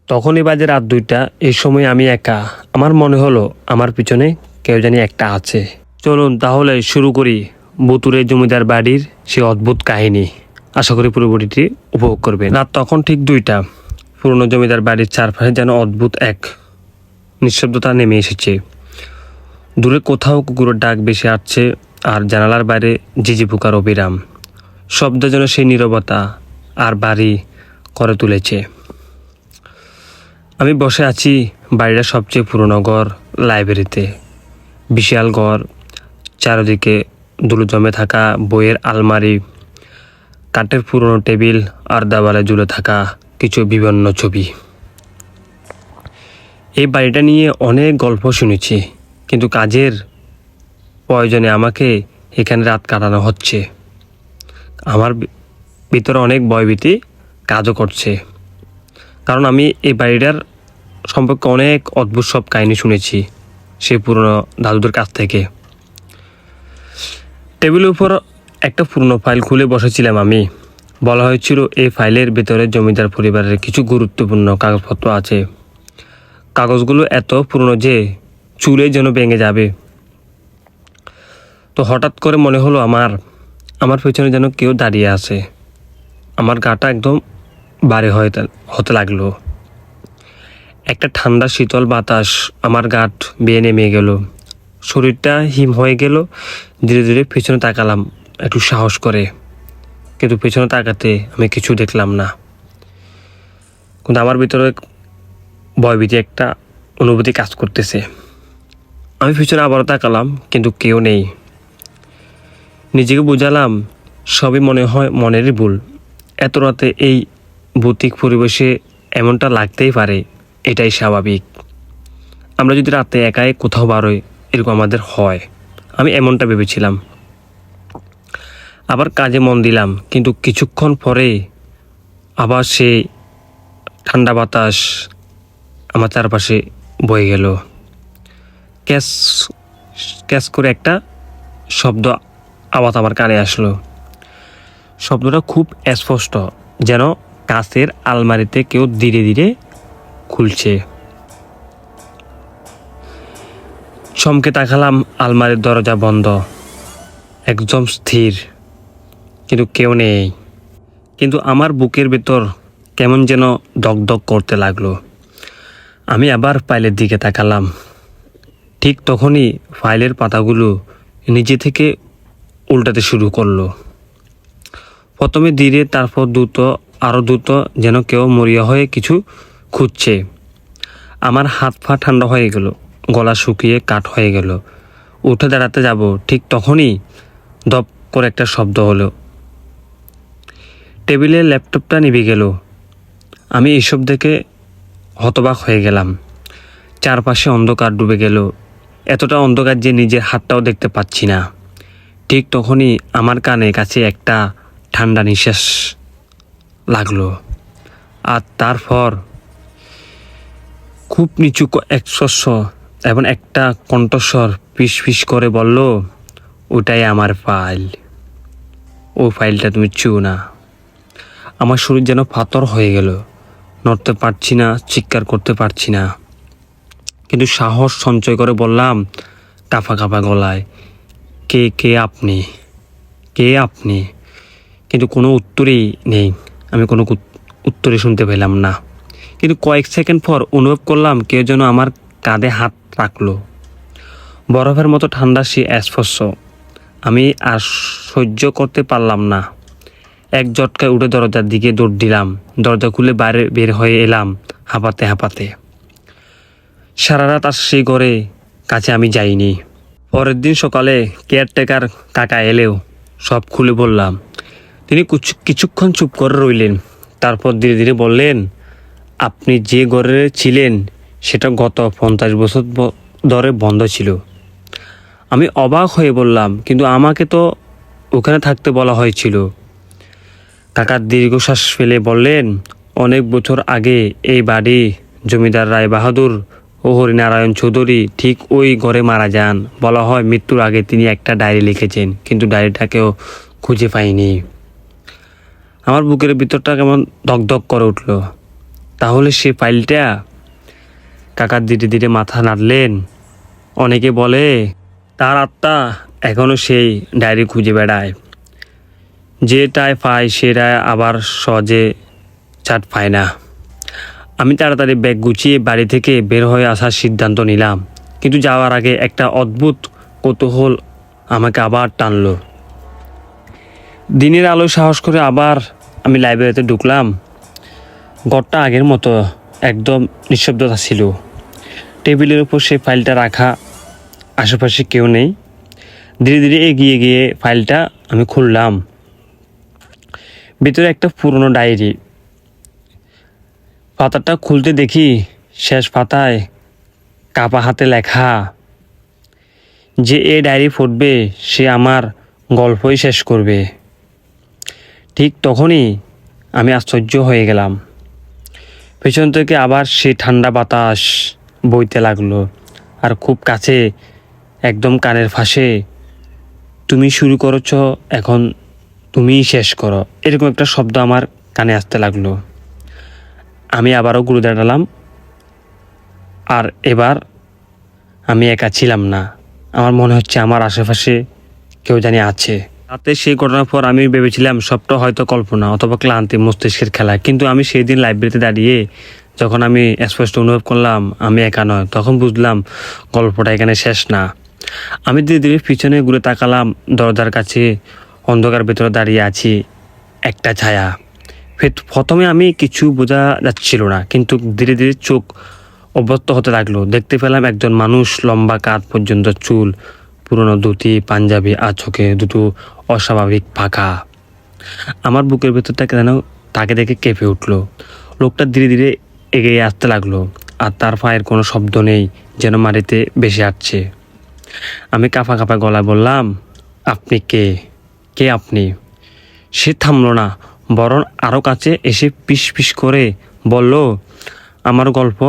তখনই বাজে রাত 2টা। এই সময় আমি একা। আমার মনে হলো আমার পিছনে কেউ জানি একটা আছে। চলুন তাহলে শুরু করি বুতুরে জমিদার বাড়ির সে অদ্ভুত কাহিনী। আশা করি পুরো বইটি উপভোগ করবেন। রাত তখন ঠিক 2টা। পুরনো জমিদার বাড়ির চারপাশে যেন অদ্ভুত এক নিঃশব্দতা নেমে এসেছে। দূরে কোথাও কুকুরের ডাক ভেসে আসছে, আর জানালার বাইরে ঝিঝি পোকার অবিরাম শব্দ যেন সেই নীরবতা আর বাড়ি করে তুলেছে। আমি বসে আছি বাড়িটা সবচেয়ে পুরনো ঘর, লাইব্রেরিতে। বিশাল ঘর, চারিদিকে ধুলো জমে থাকা বইয়ের আলমারি, কাঠের পুরনো টেবিল আর দেওয়ালে ঝুলে থাকা কিছু বিভিন্ন ছবি। এই বাড়িটা নিয়ে অনেক গল্প শুনেছি, কিন্তু কাজের প্রয়োজনে আমাকে এখানে রাত কাটানো হচ্ছে। আমার ভিতরে অনেক ভয়ভীতি কাজও করছে, কারণ আমি এই বাড়িটার সম্পর্কে অনেক অদ্ভুত সব কাহিনী শুনেছি সেই পুরনো দাদুদের কাছ থেকে। টেবিলের উপর একটা পুরনো ফাইল খুলে বসেছিলাম আমি। বলা হয়েছিল এই ফাইলের ভেতরে জমিদার পরিবারের কিছু গুরুত্বপূর্ণ কাগজপত্র আছে। কাগজগুলো এত পুরনো যে চুলে যেন ভেঙে যাবে। তো হঠাৎ করে মনে হলো আমার পেছনে যেন কেউ দাঁড়িয়ে আছে। আমার গাটা একদম ভারী হতে লাগলো। একটা ঠান্ডা শীতল বাতাস আমার গাট বেয়ে নেমে গেল। শরীরটা হিম হয়ে গেল। ধীরে ধীরে পেছনে তাকালাম একটু সাহস করে, কিন্তু পেছনে তাকাতে আমি কিছু দেখলাম না। কিন্তু আমার ভিতরে ভয়ভীতি একটা অনুভূতি কাজ করতেছে। আমি পেছনে আবারও তাকালাম, কিন্তু কেউ নেই। নিজেকে বুঝালাম সবই মনে হয় মনেরই ভুল। এত রাতে এই ভৌতিক পরিবেশে এমনটা লাগতেই পারে, এটাই স্বাভাবিক। আমরা যদি রাতে একাই কোথাও বারোই, এরকম আমাদের হয়। আমি এমনটা ভেবেছিলাম। আবার কাজে মন দিলাম, কিন্তু কিছুক্ষণ পরে আবার সে ঠান্ডা বাতাস আমার চারপাশে বয়ে গেল। ক্যাশ ক্যাশ করে একটা শব্দ আওয়াজ আমার কানে আসলো। শব্দটা খুব স্পষ্ট, যেন কাঁচের আলমারিতে কেউ ধীরে ধীরে খুলছে। চমকে তাকালাম, আলমারির দরজা বন্ধ, একদম স্থির, কিন্তু কেউ নেই। কিন্তু আমার বুকের ভেতর কেমন যেন দগদগ করতে লাগলো। আমি আবার ফাইলের দিকে তাকালাম। ঠিক তখনই ফাইলের পাতাগুলো নিজে থেকে উল্টাতে শুরু করলো। প্রথমে ধীরে, তারপর দ্রুত, আরও দ্রুত, যেন কেউ মরিয়া হয়ে কিছু খুঁজছে। আমার হাত পা ঠান্ডা হয়ে গেল, গলা শুকিয়ে কাঠ হয়ে গেল। উঠে দাঁড়াতে যাব, ঠিক তখনই দপ করে একটা শব্দ হলো। টেবিলে ল্যাপটপটা নিভে গেল। আমি এসব দেখে হতবাক হয়ে গেলাম। চারপাশে অন্ধকার ডুবে গেল, এতটা অন্ধকার যে নিজের হাতটাও দেখতে পাচ্ছি না। ঠিক তখনই আমার কানে কাছে একটা ঠান্ডা নিঃশ্বাস লাগলো, আর তারপর খুব নিচু এক শস্য এবং একটা কণ্ঠস্বর ফিস ফিস করে বলল, ওটাই আমার ফাইল। ওই ফাইলটা তুমি ছুঁয়ো না। আমার শরীর যেন পাথর হয়ে গেল। নড়তে পারছি না, চিৎকার করতে পারছি না, কিন্তু সাহস সঞ্চয় করে বললাম কাঁপা কাঁপা গলায়, কে কে আপনি, কে আপনি? কিন্তু কোনো উত্তরই নেই। আমি কোনো উত্তরই শুনতে পেলাম না। কিন্তু কয়েক সেকেন্ড পর অনুভব করলাম কেউ যেন আমার কাঁধে হাত রাখলো। বরফের মতো ঠান্ডা সে স্পর্শ আমি আর সহ্য করতে পারলাম না। এক ঝটকায় উঠে দরজার দিকে দৌড় দিলাম। দরজা খুলে বাইরে বের হয়ে এলাম হাঁপাতে হাঁপাতে। সারা রাত আর সেই ঘরে কাছে আমি যাইনি। পরের দিন সকালে কেয়ারটেকার কাকা এলেও সব খুলে বললাম। তিনি কিছুক্ষণ চুপ করে রইলেন, তারপর ধীরে ধীরে বললেন, আপনি যে ঘরে ছিলেন সেটা গত 50 বছর ধরে বন্ধ ছিল। আমি অবাক হয়ে বললাম, কিন্তু আমাকে তো ওখানে থাকতে বলা হয়েছিল। কাকা দীর্ঘশ্বাস ফেলে বললেন, অনেক বছর আগে এই বাড়ি জমিদার রায় বাহাদুর ও হরিনারায়ণ চৌধুরী ঠিক ওই ঘরে মারা যান। বলা হয় মৃত্যুর আগে তিনি একটা ডায়েরি লিখেছেন, কিন্তু ডায়েরিটাকেও খুঁজে পাইনি। আমার বুকের ভিতরটা কেমন ধকধক করে উঠল। তাহলে সে ফাইলটা? কাকা ধীরে ধীরে মাথা নাড়লেন। অনেকে বলে তার আত্মা এখনও সেই ডায়েরি খুঁজে বেড়ায়, যেটায় পায় সেটা আবার সহজে চাট পায় না। আমি তাড়াতাড়ি ব্যাগ গুছিয়ে বাড়ি থেকে বের হয়ে আসার সিদ্ধান্ত নিলাম, কিন্তু যাওয়ার আগে একটা অদ্ভুত কৌতূহল আমাকে আবার টানলো। দিনের আলো সাহস করে আবার আমি লাইব্রেরিতে ঢুকলাম। ঘরটা আগের মতো, একদম নিঃশব্দতা ছিল। টেবিলের উপর সেই ফাইলটা রাখা, আশেপাশে কেউ নেই। ধীরে ধীরে এগিয়ে গিয়ে ফাইলটা আমি খুললাম। ভিতরে একটা পুরনো ডায়েরি। পাতাটা খুলতে দেখি শেষ পাতায় কাপা হাতে লেখা, যে এ ডায়েরি পড়বে সে আমার গল্পই শেষ করবে। ঠিক তখনই আমি আশ্চর্য হয়ে গেলাম। পেছন থেকে আবার সে ঠান্ডা বাতাস বইতে লাগলো, আর খুব কাছে, একদম কানের ফাঁসে, তুমি শুরু করেছ, এখন তুমিই শেষ করো, এরকম একটা শব্দ আমার কানে আসতে লাগলো। আমি আবারও ঘুরে দাঁড়ালাম, আর এবার আমি একা ছিলাম না। আমার মনে হচ্ছে আমার আশেপাশে কেউ জানি আছে। রাতে সেই ঘটনার পর আমি ভেবেছিলাম সবটা হয়তো কল্পনা অথবা ক্লান্তি মস্তিষ্কের খেলা, কিন্তু আমি সেই দিন লাইব্রেরিতে দাঁড়িয়ে যখন আমি স্পষ্ট অনুভব করলাম আমি একা নয়, তখন বুঝলাম গল্পটা এখানে শেষ না। আমি ধীরে ধীরে পিছনে ঘুরে তাকালাম। দরজার কাছে অন্ধকার ভেতরে দাঁড়িয়ে আছি একটা ছায়া। প্রথমে আমি কিছু বোঝা যাচ্ছিল না, কিন্তু ধীরে ধীরে চোখ অভ্যস্ত হতে লাগলো। দেখতে পেলাম একজন মানুষ, লম্বা কাঁধ পর্যন্ত চুল, পুরনো ধুতি, পাঞ্জাবি, আর চোখে দুটো অস্বাভাবিক পাখা। আমার বুকের ভেতরটা যেন তাকে দেখে কেঁপে উঠলো। লোকটা ধীরে ধীরে এগিয়ে আসতে লাগলো, আর তার পায়ের কোনো শব্দ নেই, যেন মাটিতে ভেসে আসছে। আমি কাঁপা কাঁপা গলায় বললাম, আপনি কে? কে আপনি? সে থামলো না, বরং আরও কাছে এসে পিস পিস করে বলল, আমার গল্প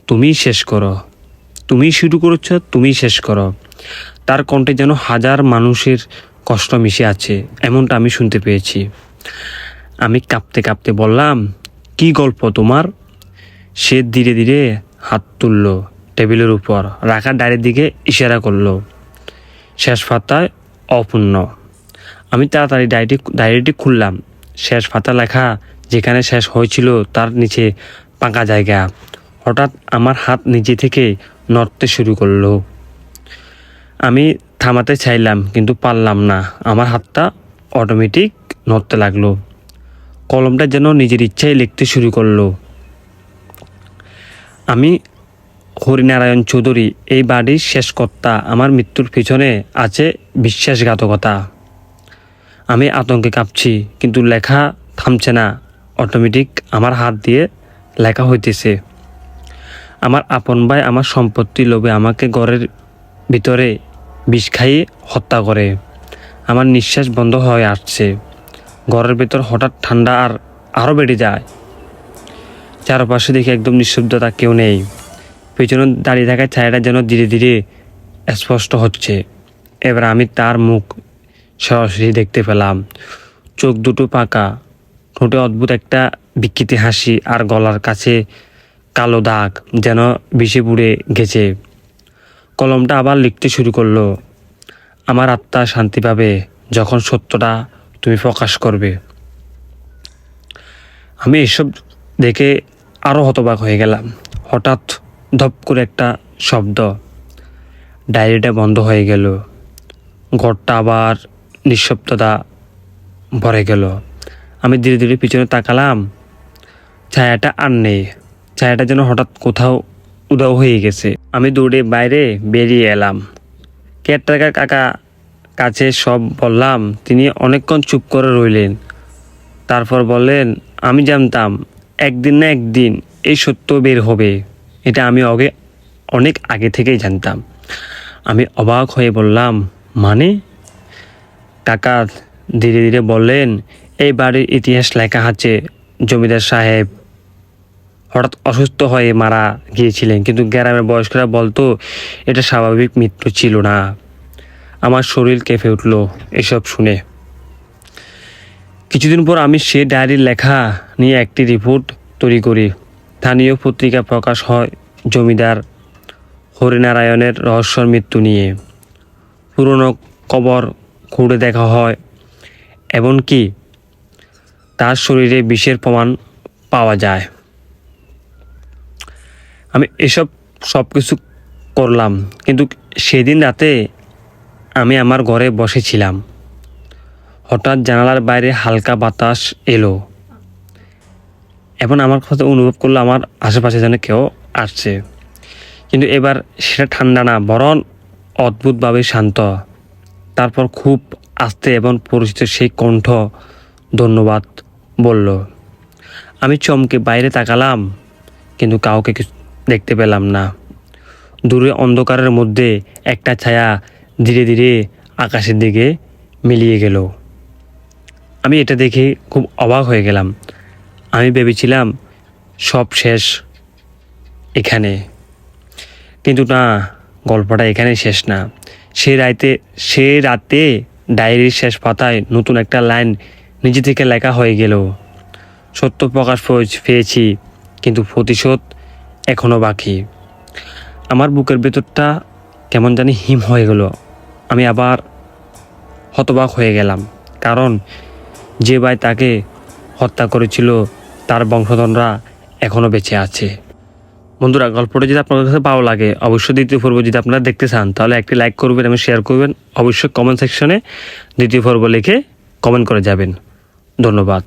তুমিই শেষ করো, তুমিই শুরু করেছ, তুমিই শেষ করো। তার কণ্ঠে যেন হাজার মানুষের কষ্ট মিশে আছে, এমনটা আমি শুনতে পেয়েছি। আমি কাঁপতে কাঁপতে বললাম, কি গল্প তোমার? সে ধীরে ধীরে হাত তুলল, টেবিলের উপর রাখা ডায়েরির দিকে ইশারা করলো। শেষ পাতায় অপূর্ণ। আমি তাড়াতাড়ি ডায়েরিটি খুললাম। শেষ পাতা লেখা, যেখানে শেষ হয়েছিল তার নিচে পাকা জায়গা। হঠাৎ আমার হাত নিজে থেকে নড়তে শুরু করলো। আমি থামাতে চাইলাম, কিন্তু পারলাম না। আমার হাতটা অটোমেটিক নড়তে লাগলো। কলমটা যেন নিজের ইচ্ছায় লিখতে শুরু করলো। আমি হরিনারায়ণ চৌধুরী, এই বাড়ির শেষ কর্তা। আমার মৃত্যুর পিছনে আছে বিশ্বাসঘাতকতা। আমি আতঙ্কে কাঁপছি, কিন্তু লেখা থামছে না। অটোমেটিক আমার হাত দিয়ে লেখা হইতেছে। আমার আপন ভাই আমার সম্পত্তি লোভে আমাকে ঘরের ভিতরে বিষ খাইয়ে হত্যা করে। আমার নিঃশ্বাস বন্ধ হয়ে আসছে। ঘরের ভেতর হঠাৎ ঠান্ডা আরও বেড়ে যায়। চারপাশে দেখি একদম নিঃশব্দতা, কেউ নেই। পেছনে দাঁড়িয়ে থাকা ছায়াটা যেন ধীরে ধীরে স্পষ্ট হচ্ছে। এবার আমি তার মুখ সরাসরি দেখতে পেলাম। চোখ দুটো পাকা, ঠোঁটে অদ্ভুত একটা বিকৃতি হাসি, আর গলার কাছে কালো দাগ, যেন বিষে পুড়ে গেছে। কলমটা আবার লিখতে শুরু করলো, আমার আত্মা শান্তি পাবে যখন সত্যটা তুমি প্রকাশ করবে। আমি এসব দেখে আরও হতবাক হয়ে গেলাম। হঠাৎ ধপ করে একটা শব্দ, ডায়েরিটা বন্ধ হয়ে গেল। ঘরটা আবার নিঃশব্দতা ভরে গেল। আমি ধীরে ধীরে পিছনে তাকালাম। ছায়াটা আর নেই। ছায়াটা যেন হঠাৎ কোথাও উধাও হয়ে গেছে। আমি দৌড়ে বাইরে বেরিয়ে এলাম। কেয়ারটেকার কাকা কাছে সব বললাম। তিনি অনেকক্ষণ চুপ করে রইলেন। তারপর বললেন, আমি জানতাম একদিন না একদিন এই সত্য বের হবে। এটা আমি অনেক আগে থেকেই জানতাম। আমি অবাক হয়ে বললাম, মানে? কাকা ধীরে ধীরে বললেন, এই বাড়ির ইতিহাস লেখা আছে। জমিদার সাহেব হঠাৎ অসুস্থ হয়ে মারা গিয়েছিলেন, কিন্তু গ্রামের বয়স্করা বলতো এটা স্বাভাবিক মৃত্যু ছিল না। আমার শরীর কেঁপে উঠল এসব শুনে। কিছুদিন পর আমি সে ডায়েরির লেখা নিয়ে একটি রিপোর্ট তৈরি করি। স্থানীয় পত্রিকা প্রকাশ হয় জমিদার হরিনারায়ণের রহস্যর মৃত্যু নিয়ে। পুরনো কবর খুঁড়ে দেখা হয়, এমনকি তার শরীরে বিষের প্রমাণ পাওয়া যায়। আমি এসব সব কিছু করলাম, কিন্তু সেদিন রাতে আমি আমার ঘরে বসেছিলাম। হঠাৎ জানালার বাইরে হালকা বাতাস এলো। এখন আমার কথা অনুভব করলো আমার আশেপাশে যেন কেউ আসছে, কিন্তু এবার সেটা ঠান্ডা না, বরং অদ্ভুতভাবে শান্ত। তারপর খুব আস্তে এবং পরিচিত সেই কণ্ঠ ধন্যবাদ বলল। আমি চমকে বাইরে তাকালাম, কিন্তু কাউকে দেখতে পেলাম না। দূরে অন্ধকারের মধ্যে একটা ছায়া ধীরে ধীরে আকাশের দিকে মিলিয়ে গেল। আমি এটা দেখে খুব অবাক হয়ে গেলাম। আমি ভেবেছিলাম সব শেষ এখানে, কিন্তু না, গল্পটা এখানে শেষ না। সে রাতে ডায়েরির শেষ পাতায় নতুন একটা লাইন নিজে থেকে লেখা হয়ে গেল। সত্য প্রকাশ পেয়েছি, কিন্তু প্রতিশোধ এখনও বাকি। আমার বুকের ভেতরটা কেমন জানি হিম হয়ে গেল। আমি আবার হতবাক হয়ে গেলাম, কারণ যে ভাই তাকে হত্যা করেছিল তার বংশধররা এখনও বেঁচে আছে। বন্ধুরা, গল্পটা যদি আপনাদের কাছে ভালো লাগে, অবশ্যই দ্বিতীয় পর্ব যদি আপনারা দেখতে চান, তাহলে একটি লাইক করবেন এবং শেয়ার করবেন। অবশ্যই কমেন্ট সেকশনে দ্বিতীয় পর্ব লিখে কমেন্ট করে যাবেন। ধন্যবাদ।